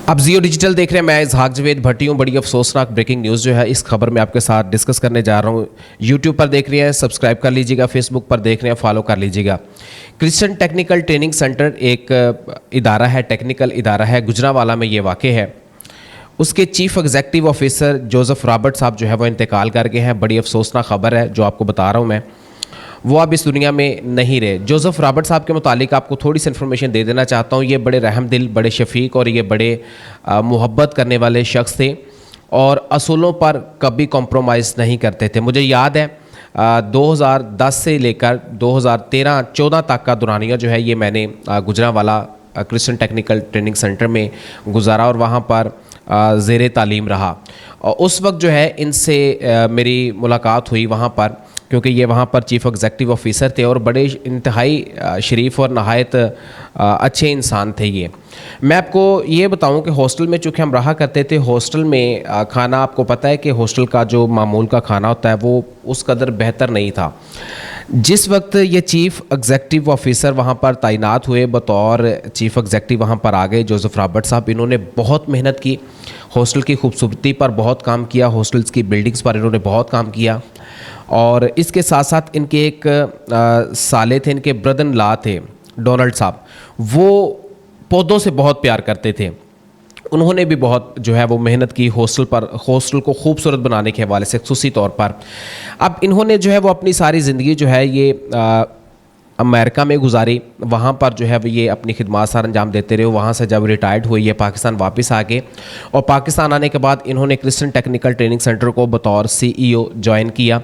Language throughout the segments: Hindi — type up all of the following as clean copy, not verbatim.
आप जियो डिजिटल देख रहे हैं। मैं इजहाक जवेद भट्टी हूँ। बड़ी अफसोसनाक ब्रेकिंग न्यूज़ जो है इस खबर में आपके साथ डिस्कस करने जा रहा हूँ। यूट्यूब पर देख रहे हैं, सब्सक्राइब कर लीजिएगा। फेसबुक पर देख रहे हैं, फॉलो कर लीजिएगा। क्रिश्चियन टेक्निकल ट्रेनिंग सेंटर एक इदारा है, टेक्निकल इदारा है, गुजरांवाला में ये वाक़ है। उसके chief executive officer Joseph Robert साहब जो है वो इंतकाल कर गए हैं। बड़ी अफसोसनाक खबर है जो आपको बता रहा हूँ मैं। वो अब इस दुनिया में नहीं रहे। जोसेफ रॉबर्ट साहब के मुतालिक आपको थोड़ी सी इन्फॉर्मेशन दे देना चाहता हूँ। ये बड़े रहम दिल, बड़े शफीक और ये बड़े मोहब्बत करने वाले शख्स थे और असूलों पर कभी कॉम्प्रोमाइज़ नहीं करते थे। मुझे याद है 2010 से लेकर 2013-14 तक का दुरानिया जो है ये मैंने Gujranwala Christian technical training centre में गुजारा और वहाँ पर ज़ेरे तालीम रहा। और उस वक्त जो है इनसे मेरी मुलाकात हुई वहाँ पर, क्योंकि ये वहाँ पर चीफ़ एग्जीक्यूटिव ऑफिसर थे और बड़े इंतहाई शरीफ और नहायत अच्छे इंसान थे ये। मैं आपको ये बताऊं कि हॉस्टल में चूँकि हम रहा करते थे, हॉस्टल में खाना, आपको पता है कि हॉस्टल का जो मामूल का खाना होता है वो उस कदर बेहतर नहीं था। जिस वक्त ये चीफ़ एग्जीक्यूटिव ऑफिसर वहाँ पर तैनात हुए, बतौर चीफ़ एग्जीक्यूटिव वहाँ पर आ गए जोसेफ रॉबर्ट साहब। इन्होंने बहुत मेहनत की, हॉस्टल की खूबसूरती पर बहुत काम किया, हॉस्टल्स की बिल्डिंग्स पर इन्होंने बहुत काम किया। और इसके साथ साथ इनके एक साले थे, इनके ब्रदर इन लॉ थे डोनाल्ड साहब। वो पौधों से बहुत प्यार करते थे। उन्होंने भी बहुत जो है वो मेहनत की हॉस्टल को खूबसूरत बनाने के हवाले से, खुसूसी तौर पर। अब इन्होंने जो है वो अपनी सारी ज़िंदगी जो है ये अमेरिका में गुजारी। वहाँ पर जो है वो ये अपनी खिदमत सर अंजाम देते रहे। वहाँ से जब रिटायर्ड हुए ये पाकिस्तान वापस आ गए और पाकिस्तान आने के बाद इन्होंने क्रिश्चियन टेक्निकल ट्रेनिंग सेंटर को बतौर CEO ज्वाइन किया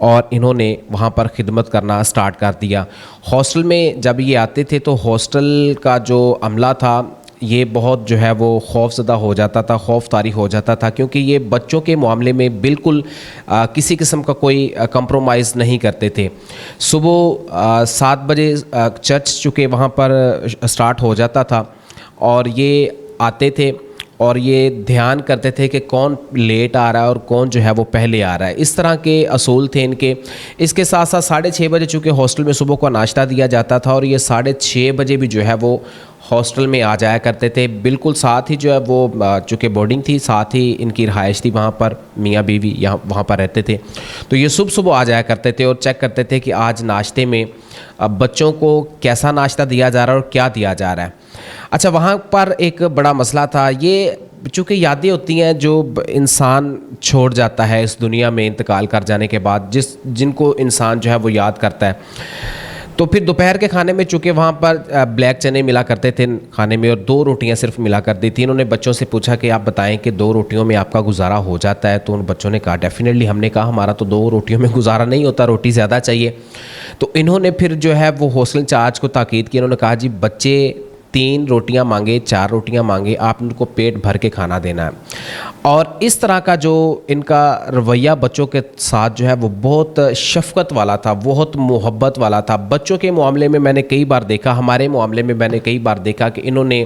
और इन्होंने वहाँ पर खिदमत करना स्टार्ट कर दिया। हॉस्टल में जब ये आते थे तो हॉस्टल का जो अमला था ये बहुत जो है वो खौफज़दा हो जाता था, खौफ तारी हो जाता था, क्योंकि ये बच्चों के मामले में बिल्कुल किसी किस्म का कोई कंप्रोमाइज़ नहीं करते थे। सुबह 7 बजे चर्च चुके वहाँ पर स्टार्ट हो जाता था और ये आते थे और ये ध्यान करते थे कि कौन लेट आ रहा है और कौन जो है वो पहले आ रहा है। इस तरह के असूल थे इनके। इसके साथ साथ 6:30 बजे चूँकि हॉस्टल में सुबह को नाश्ता दिया जाता था और ये 6:30 बजे भी जो है वो हॉस्टल में आ जाया करते थे। बिल्कुल साथ ही जो है वो चूँकि बोर्डिंग थी, साथ ही इनकी रहायश थी, वहाँ पर मियाँ बीवी यहाँ वहाँ पर रहते थे। तो ये सुबह सुबह आ जाया करते थे और चेक करते थे कि आज नाश्ते में बच्चों को कैसा नाश्ता दिया जा रहा है और क्या दिया जा रहा है। अच्छा, वहाँ पर एक बड़ा मसला था। ये चूँकि यादें होती हैं जो इंसान छोड़ जाता है इस दुनिया में इंतकाल कर जाने के बाद, जिनको इंसान जो है वो याद करता है। तो फिर दोपहर के खाने में चूँकि वहाँ पर ब्लैक चने मिला करते थे खाने में और 2 रोटियाँ सिर्फ मिला करती थी। इन्होंने बच्चों से पूछा कि आप बताएं कि 2 रोटियों में आपका गुजारा हो जाता है? तो उन बच्चों ने कहा डेफिनेटली। हमने कहा हमारा तो 2 रोटियों में गुजारा नहीं होता, रोटी ज़्यादा चाहिए। तो इन्होंने फिर जो है वो हॉस्टल इंचार्ज को ताकीद की। इन्होंने कहा जी बच्चे 3 रोटियां मांगे, 4 रोटियां मांगे, आप उनको पेट भर के खाना देना है। और इस तरह का जो इनका रवैया बच्चों के साथ जो है वो बहुत शफ़क़त वाला था, बहुत मोहब्बत वाला था। बच्चों के मामले में मैंने कई बार देखा, हमारे मामले में मैंने कई बार देखा कि इन्होंने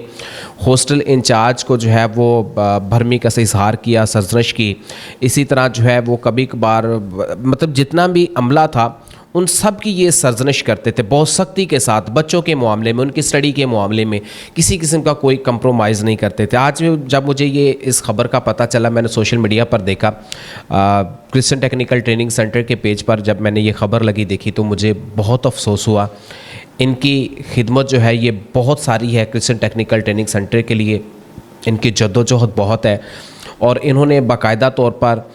हॉस्टल इंचार्ज को जो है वो भरमी का से इजहार किया, सरजनश की। इसी तरह जो है वो कभी कभार मतलब जितना भी अमला था उन सब की ये सरजनश करते थे बहुत सख्ती के साथ। बच्चों के मामले में, उनकी स्टडी के मामले में किसी किस्म का कोई कंप्रोमाइज़ नहीं करते थे। आज जब मुझे ये इस खबर का पता चला, मैंने सोशल मीडिया पर देखा, क्रिश्चियन टेक्निकल ट्रेनिंग सेंटर के पेज पर जब मैंने ये खबर लगी देखी तो मुझे बहुत अफसोस हुआ। इनकी खिदमत जो है ये बहुत सारी है क्रिश्चियन टेक्निकल ट्रेनिंग सेंटर के लिए। इनकी जद्दोजहद बहुत है और इन्होंने बाकायदा तौर पर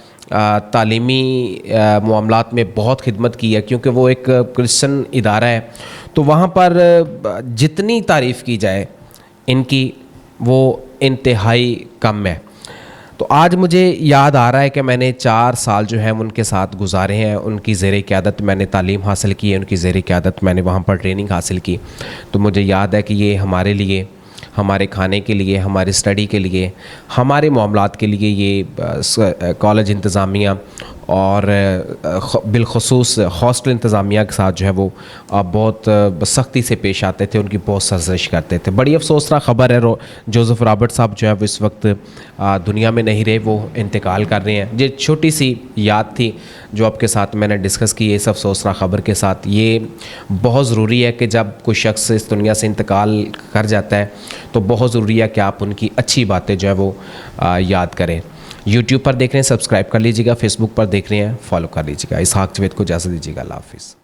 तालीमी मामलात में बहुत खिदमत की है, क्योंकि वो एक क्रिश्चियन इदारा है। तो वहाँ पर जितनी तारीफ़ की जाए इनकी वो इंतहाई कम है। तो आज मुझे याद आ रहा है कि मैंने 4 साल जो है उनके साथ गुजारे हैं। उनकी ज़ेरे क़यादत मैंने तालीम हासिल की है, उनकी ज़ेरे क़यादत मैंने वहाँ पर ट्रेनिंग हासिल की। तो मुझे याद है कि ये हमारे लिए, हमारे खाने के लिए, हमारी स्टडी के लिए, हमारे मामलात के लिए ये कॉलेज इंतज़ामिया और बिलखसूस हॉस्टल इंतज़ामिया के साथ जो है वो बहुत सख्ती से पेश आते थे, उनकी बहुत सरजश करते थे। बड़ी अफसोसनाक ख़बर है, जोसेफ रॉबर्ट साहब जो है वो इस वक्त दुनिया में नहीं रहे, वो इंतकाल कर रहे हैं। ये छोटी सी याद थी जो आपके साथ मैंने डिस्कस की इस अफसोसनाक ख़बर के साथ। ये बहुत ज़रूरी है कि जब कोई शख्स इस दुनिया से इंतकाल कर जाता है तो बहुत ज़रूरी है कि आप उनकी अच्छी बातें जो है वो याद करें। यूट्यूब पर देख रहे हैं, सब्सक्राइब कर लीजिएगा। फेसबुक पर देख रहे हैं, फॉलो कर लीजिएगा। इसहाक जवेद को इजाज़त दीजिएगा। अल्लाह हाफ़िज़।